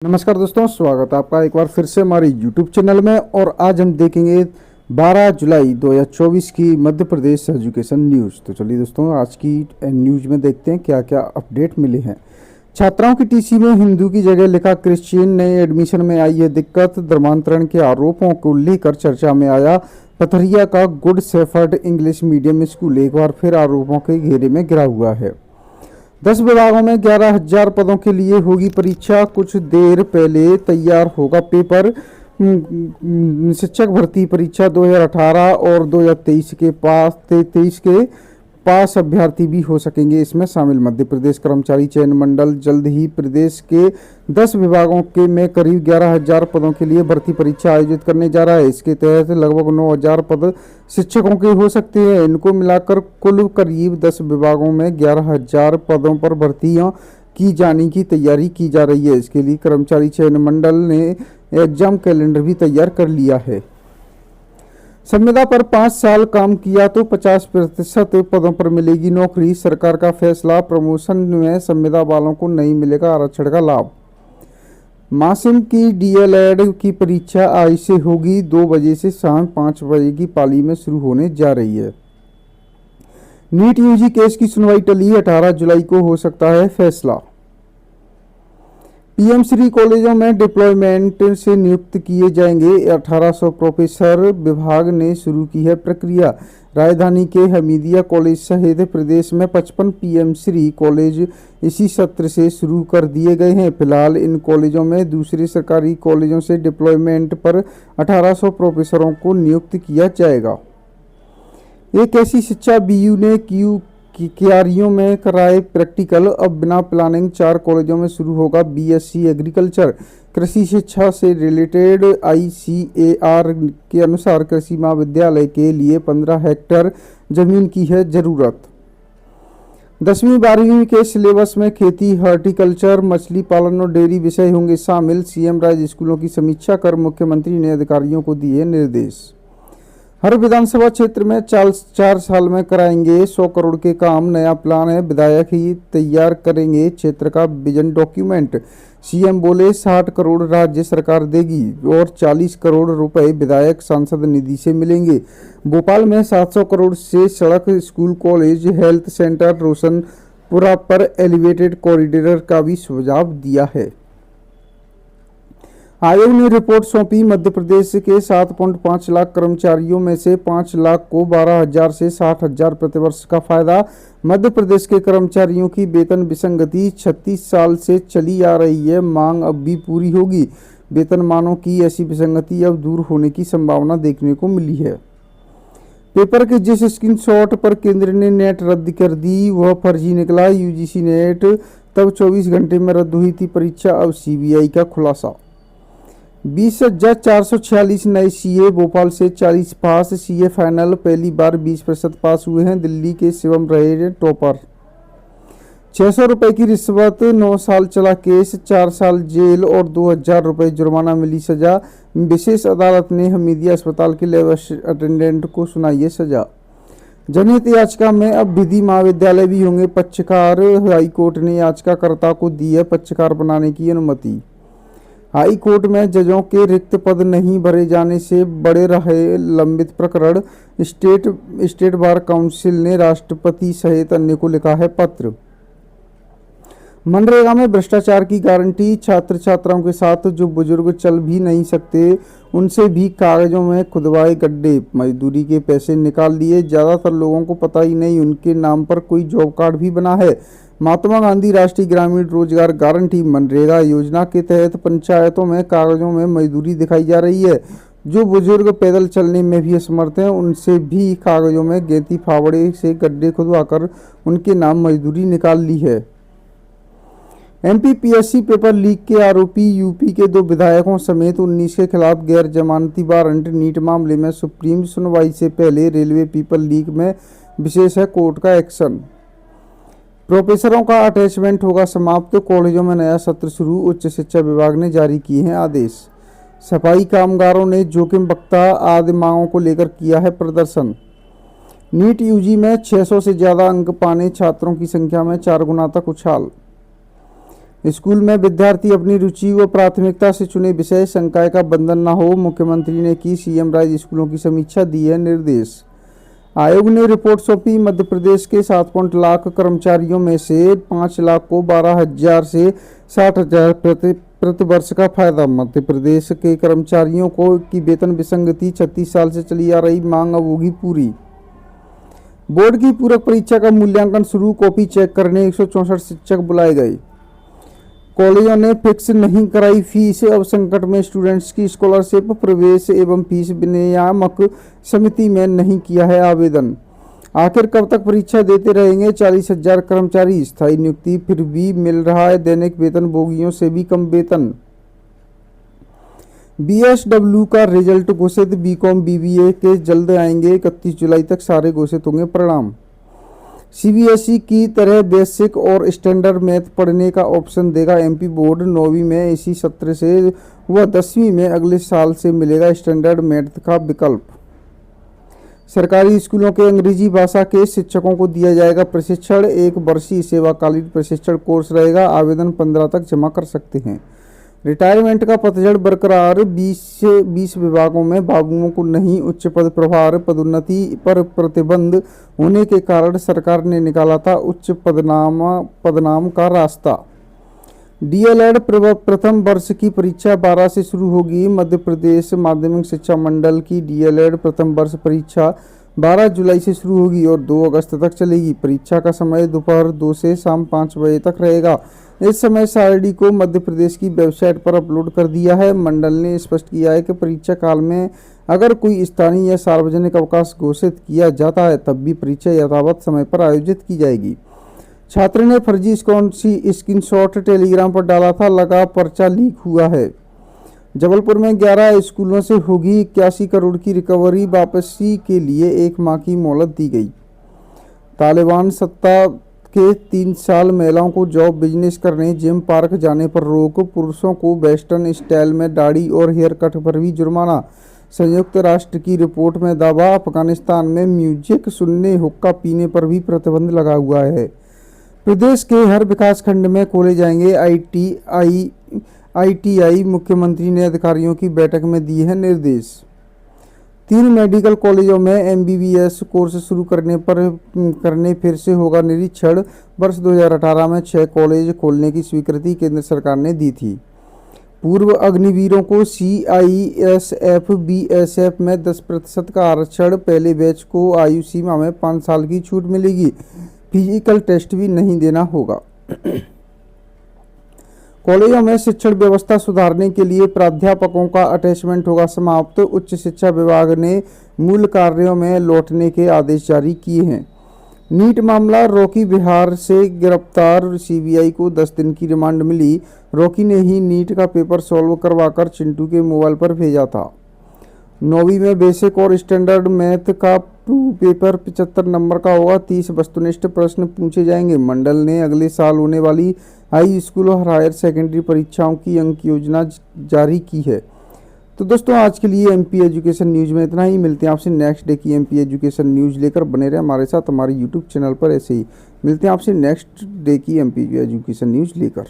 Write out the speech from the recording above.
नमस्कार दोस्तों, स्वागत है आपका एक बार फिर से हमारे YouTube चैनल में। और आज हम देखेंगे 12 जुलाई 2024 की मध्य प्रदेश एजुकेशन न्यूज़। तो चलिए दोस्तों, आज की न्यूज़ में देखते हैं क्या क्या अपडेट मिले हैं। छात्राओं की टीसी में हिंदू की जगह लिखा क्रिश्चियन, नए एडमिशन में आई है दिक्कत। धर्मांतरण के आरोपों को लेकर चर्चा में आया पथरिया का good shepherd English medium school एक बार फिर आरोपों के घेरे में घिरा हुआ है। 10 विभागों में 11,000 पदों के लिए होगी परीक्षा। कुछ देर पहले तैयार होगा पेपर। शिक्षक भर्ती परीक्षा 2018 और 2023 के पास अभ्यर्थी भी हो सकेंगे इसमें शामिल। मध्य प्रदेश कर्मचारी चयन मंडल जल्द ही प्रदेश के 10 विभागों के में करीब 11,000 पदों के लिए भर्ती परीक्षा आयोजित करने जा रहा है। इसके तहत लगभग 9,000 पद शिक्षकों के हो सकते हैं। इनको मिलाकर कुल करीब 10 विभागों में 11,000 पदों पर भर्तियां की जाने की तैयारी की जा रही है। इसके लिए कर्मचारी चयन मंडल ने एग्जाम कैलेंडर भी तैयार कर लिया है। संविदा पर 5 साल काम किया तो 50% पदों पर मिलेगी नौकरी। सरकार का फैसला, प्रमोशन में संविदा वालों को नहीं मिलेगा आरक्षण का लाभ। मासिम की डीएलएड की परीक्षा आज से होगी। 2 बजे से शाम 5 बजे की पाली में शुरू होने जा रही है। नीट यूजी केस की सुनवाई टली, 18 जुलाई को हो सकता है फैसला। पीएम श्री कॉलेजों में डिप्लॉयमेंट से नियुक्त किए जाएंगे 1800 प्रोफेसर। विभाग ने शुरू की है प्रक्रिया। राजधानी के हमीदिया कॉलेज सहित प्रदेश में 55 पीएम श्री कॉलेज इसी सत्र से शुरू कर दिए गए हैं। फिलहाल इन कॉलेजों में दूसरे सरकारी कॉलेजों से डिप्लॉयमेंट पर 1800 प्रोफेसरों को नियुक्त किया जाएगा। एक ऐसी शिक्षा बीयू ने क्यारियों में कराए प्रैक्टिकल। अब बिना प्लानिंग 4 कॉलेजों में शुरू होगा बीएससी एग्रीकल्चर। कृषि शिक्षा से रिलेटेड आईसीएआर के अनुसार कृषि महाविद्यालय के लिए 15 हेक्टेयर जमीन की है जरूरत। 10वीं 12वीं के सिलेबस में खेती, हॉर्टिकल्चर, मछली पालन और डेयरी विषय होंगे शामिल। सीएम राज्य स्कूलों की समीक्षा कर मुख्यमंत्री ने अधिकारियों को दिए निर्देश। हर विधानसभा क्षेत्र में 4 साल में कराएंगे 100 करोड़ के काम। नया प्लान है, विधायक ही तैयार करेंगे क्षेत्र का विजन डॉक्यूमेंट। सीएम बोले 60 करोड़ राज्य सरकार देगी और 40 करोड़ रुपए विधायक सांसद निधि से मिलेंगे। भोपाल में 700 करोड़ से सड़क, school, college, health centre, Roshanpura पर एलिवेटेड कॉरिडोर का भी सुझाव दिया है। आयोग ने रिपोर्ट सौंपी। मध्य प्रदेश के 7.5 लाख कर्मचारियों में से 5 लाख को 12,000 से 60,000 प्रतिवर्ष का फायदा। मध्य प्रदेश के कर्मचारियों की वेतन विसंगति 36 साल से चली आ रही है, मांग अब भी पूरी होगी। वेतनमानों की ऐसी विसंगति अब दूर होने की संभावना देखने को मिली है। पेपर के जिस स्क्रीनशॉट पर केंद्र ने नेट रद्द कर दी वह फर्जी निकला। यूजीसी नेट तब 24 घंटे में रद्द हुई थी परीक्षा, अब सीबीआई का खुलासा। 20,446 नए सीए, भोपाल से 40 पास। सीए फाइनल पहली बार 20% पास हुए हैं। दिल्ली के शिवम रहे टॉपर। 600 रुपए की रिश्वत, 9 साल चला केस, 4 साल जेल और 2,000 रुपए जुर्माना मिली सजा। विशेष अदालत ने हमीदिया अस्पताल के लैब अटेंडेंट को सुनाई है सजा। जनहित याचिका में अब विधि महाविद्यालय भी होंगे पक्षकार। हाईकोर्ट ने याचिकाकर्ता को दी है पक्षकार बनाने की अनुमति। हाई कोर्ट में जजों के रिक्त पद नहीं भरे जाने से बड़े रहे लंबित प्रकरण। स्टेट बार काउंसिल ने राष्ट्रपति सहित अन्य को लिखा है पत्र। मनरेगा में भ्रष्टाचार की गारंटी। छात्र छात्राओं के साथ जो बुजुर्ग चल भी नहीं सकते उनसे भी कागजों में खुदवाए गड्ढे। मजदूरी के पैसे निकाल लिए। ज्यादातर लोगों को पता ही नहीं उनके नाम पर कोई जॉब कार्ड भी बना है। महात्मा गांधी राष्ट्रीय ग्रामीण रोजगार गारंटी मनरेगा योजना के तहत पंचायतों में कागजों में मजदूरी दिखाई जा रही है। जो बुजुर्ग पैदल चलने में भी असमर्थ हैं उनसे भी कागजों में गेंती फावड़े से गड्ढे खुदवाकर उनके नाम मजदूरी निकाल ली है। एमपीपीएससी पेपर लीक के आरोपी यूपी के 2 विधायकों समेत 19 के खिलाफ गैर जमानती वारंट। नीट मामले में सुप्रीम सुनवाई से पहले रेलवे पेपर लीक में विशेष है कोर्ट का एक्शन। प्रोफेसरों का अटैचमेंट होगा समाप्त। कॉलेजों में नया सत्र शुरू, उच्च शिक्षा विभाग ने जारी किए हैं आदेश। सफाई कामगारों ने जोखिम बख्ता आदि मांगों को लेकर किया है प्रदर्शन। नीट यूजी में 600 से ज्यादा अंक पाने छात्रों की संख्या में 4 गुना तक उछाल। स्कूल में विद्यार्थी अपनी रुचि व प्राथमिकता से चुने विषय संकाय का बंधन न हो। मुख्यमंत्री ने की सीएम राइज स्कूलों की समीक्षा, दिए निर्देश। आयोग ने रिपोर्ट सौंपी। मध्य प्रदेश के 7 लाख कर्मचारियों में से 5 लाख को 12,000 से 60,000 प्रति वर्ष का फायदा। मध्य प्रदेश के कर्मचारियों को की वेतन विसंगति 36 साल से चली आ रही मांग अब होगी पूरी। बोर्ड की पूरक परीक्षा का मूल्यांकन शुरू। कॉपी चेक करने 164 शिक्षक बुलाए गए। कॉलेजों ने फिक्स नहीं कराई फीस। अब संकट में स्टूडेंट्स की स्कॉलरशिप। प्रवेश एवं फीस विनियामक समिति में नहीं किया है आवेदन। आखिर कब तक परीक्षा देते रहेंगे 40,000 कर्मचारी। स्थायी नियुक्ति फिर भी मिल रहा है दैनिक वेतन, भोगियों से भी कम वेतन। बीएसडब्ल्यू का रिजल्ट घोषित। बीकॉम बीबीए के जल्द आएंगे। 31 जुलाई तक सारे घोषित होंगे परिणाम। सीबीएसई की तरह बेसिक और स्टैंडर्ड मैथ पढ़ने का ऑप्शन देगा एमपी बोर्ड। 9वीं में इसी सत्र से व 10वीं में अगले साल से मिलेगा स्टैंडर्ड मैथ का विकल्प। सरकारी स्कूलों के अंग्रेजी भाषा के शिक्षकों को दिया जाएगा प्रशिक्षण। 1 वर्षीय सेवाकालीन प्रशिक्षण कोर्स रहेगा। आवेदन 15 तक जमा कर सकते हैं। रिटायरमेंट का पतझड़ बरकरार। 20 विभागों में बाबुओं को नहीं उच्च पद प्रभार। पदोन्नति पर प्रतिबंध होने के कारण सरकार ने निकाला था उच्च पदनाम का रास्ता। डीएलएड प्रथम वर्ष की परीक्षा 12 से शुरू होगी। मध्य प्रदेश माध्यमिक शिक्षा मंडल की डीएलएड प्रथम वर्ष परीक्षा 12 जुलाई से शुरू होगी और 2 अगस्त तक चलेगी। परीक्षा का समय दोपहर 2 से शाम 5 बजे तक रहेगा। इस समय सारणी को मध्य प्रदेश की वेबसाइट पर अपलोड कर दिया है। मंडल ने स्पष्ट किया है कि परीक्षा काल में अगर कोई स्थानीय या सार्वजनिक अवकाश घोषित किया जाता है तब भी परीक्षा यथावत समय पर आयोजित की जाएगी। छात्र ने फर्जी स्क्रीनशॉट टेलीग्राम पर डाला था, लगा पर्चा लीक हुआ है। जबलपुर में 11 स्कूलों से होगी 81 करोड़ की रिकवरी। वापसी के लिए 1 माह की मोहलत दी गई। तालिबान सत्ता के 3 साल महिलाओं को जॉब बिजनेस करने, जिम पार्क जाने पर रोक। पुरुषों को वेस्टर्न स्टाइल में दाढ़ी और हेयर कट पर भी जुर्माना। संयुक्त राष्ट्र की रिपोर्ट में दावा। अफगानिस्तान में म्यूजिक सुनने, हुक्का पीने पर भी प्रतिबंध लगा हुआ है। प्रदेश के हर विकास खंड में खोले जाएंगे आईटीआई। मुख्यमंत्री ने अधिकारियों की बैठक में दिए हैं निर्देश। 3 मेडिकल कॉलेजों में एमबीबीएस कोर्स शुरू करने फिर से होगा निरीक्षण। वर्ष 2018 में 6 कॉलेज खोलने की स्वीकृति केंद्र सरकार ने दी थी। पूर्व अग्निवीरों को सीआईएसएफ बीएसएफ में 10% का आरक्षण। पहले बैच को आयु सीमा में 5 साल की छूट मिलेगी। फिजिकल टेस्ट भी नहीं देना होगा। कॉलेजों में शिक्षण व्यवस्था सुधारने के लिए प्राध्यापकों का अटैचमेंट होगा समाप्त। उच्च शिक्षा विभाग ने मूल कार्यों में लौटने के आदेश जारी किए हैं। नीट मामला। रॉकी बिहार से गिरफ्तार। सीबीआई को 10 दिन की रिमांड मिली। रॉकी ने ही नीट का पेपर सॉल्व करवाकर चिंटू के मोबाइल पर भेजा था। 9वीं में बेसिक और स्टैंडर्ड मैथ का पेपर 75 नंबर का होगा। 30 वस्तुनिष्ठ प्रश्न पूछे जाएंगे। मंडल ने अगले साल होने वाली हाई स्कूल और हायर सेकेंडरी परीक्षाओं की अंक योजना जारी की है। तो दोस्तों आज के लिए एमपी एजुकेशन न्यूज़ में इतना ही। मिलते हैं आपसे नेक्स्ट डे की एमपी एजुकेशन न्यूज़ लेकर। बने रहे हमारे साथ हमारे यूट्यूब चैनल पर। ऐसे ही मिलते हैं आपसे नेक्स्ट डे की एमपी एजुकेशन न्यूज़ लेकर।